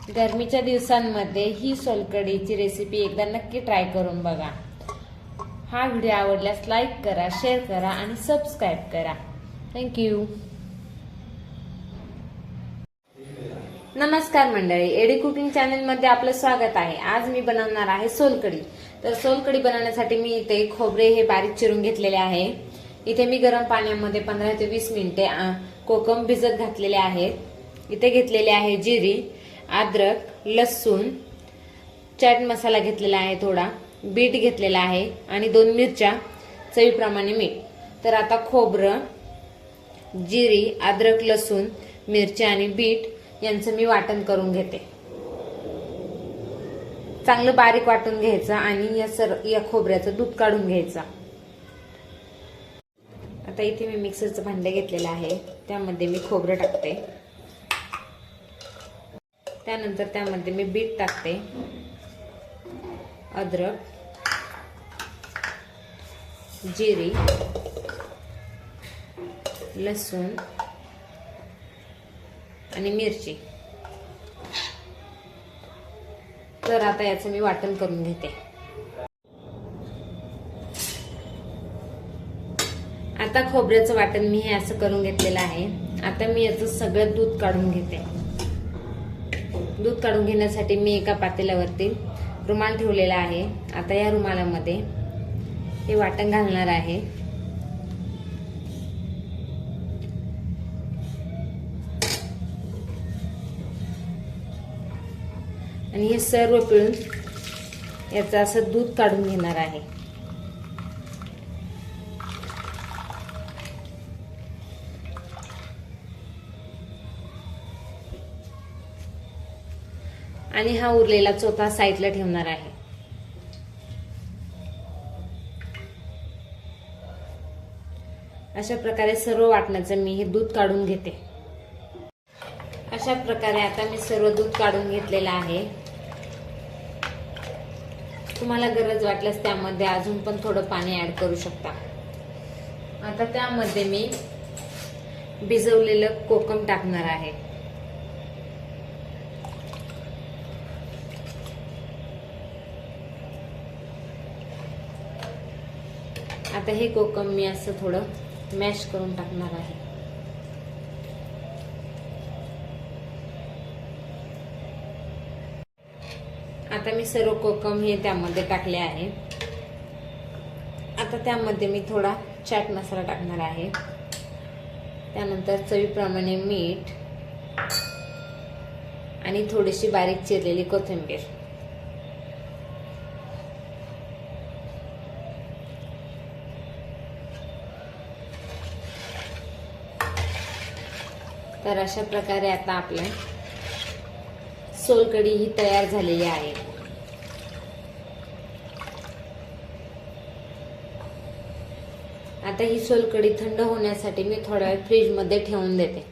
गरमीच्या दिवसांमध्ये ही सोलकढीची रेसिपी एकदा नक्की ट्राय करून बघा। हा व्हिडिओ आवडल्यास लाईक करा, शेअर करा आणि सबस्क्राईब करा। थँक्यू। नमस्कार मंडळी, एडी कुकिंग चॅनल मध्ये आपलं स्वागत आहे। आज मी बनवणार आहे सोलकढी। तर सोलकढी बनवण्यासाठी मी इथे खोबरे हे बारीक चिरून घेतलेले आहे। इथे मी गरम पाण्यामध्ये 15 ते 20 मिनिटे कोकम भिजत घातलेले आहेत। इथे घेतलेले आहे जिरी, अद्रक, लसूण, चाट मसाला घेतलेला आहे, थोडा बीट घेतलेला आहे आणि 2 मिरच्या, चवीप्रमाणे मीठ। तर आता खोबरं, जिरी, अद्रक, लसूण, मिरच्या आणि बीट यांचं मी वाटण करून घेते। चांगलं बारीक वाटून घ्यायचं आणि या खोबऱ्याचं दूध काढून घ्यायचं। आता इथे मी मिक्सरचं भांडं घेतलेलं आहे, त्यामध्ये मी खोबरं टाकते। त्यानंतर त्यामध्ये मी बीट टाकते, अद्रक, जिरी, लसूण आणि मिरची। तर आता याचं मी वाटण करून घेते। आता खोबऱ्याचं वाटण मी हे असं करून घेतलेलं आहे। आता मी याचं सगळं दूध काढून घेते। दूध काढून घेण्यासाठी मी एका पातेल्यावरती रुमाल ठेवलेला आहे। आता या रुमालामध्ये हे वाटण घालणार आहे। आणि हे सर्व पिळून याचं असं दूध काढून घेणार आहे। आणि हा उरलेला चोथा साईडला ठेवणार आहे। अशा प्रकारे सर्व वाटणाचं मी हे दूध काढून घेते। अशा प्रकारे आता मी सर्व दूध काढून घेतलेलं आहे। तुम्हाला गरज वाटल्यास त्यामध्ये अजून पण थोडं पाणी ऍड करू शकता। आता त्यामध्ये मी भिजवलेलं कोकम टाकणार आहे। आता हे कोकम मी असं थोडं मॅश करून टाकणार आहे। आता मी सर्व कोकम हे त्यामध्ये टाकले आहे। आता त्यामध्ये मी थोडा चाट मसाला टाकणार आहे। त्यानंतर चवीप्रमाणे मीठ आणि थोडीशी बारीक चिरलेली कोथिंबीर। तर अशा प्रकारे आता आपल्या सोलकढी ही तयार झालेली आहे। आता ही सोलकढी थंड होण्यासाठी मी थोड्या वेळ फ्रीज मध्ये ठेवून देते।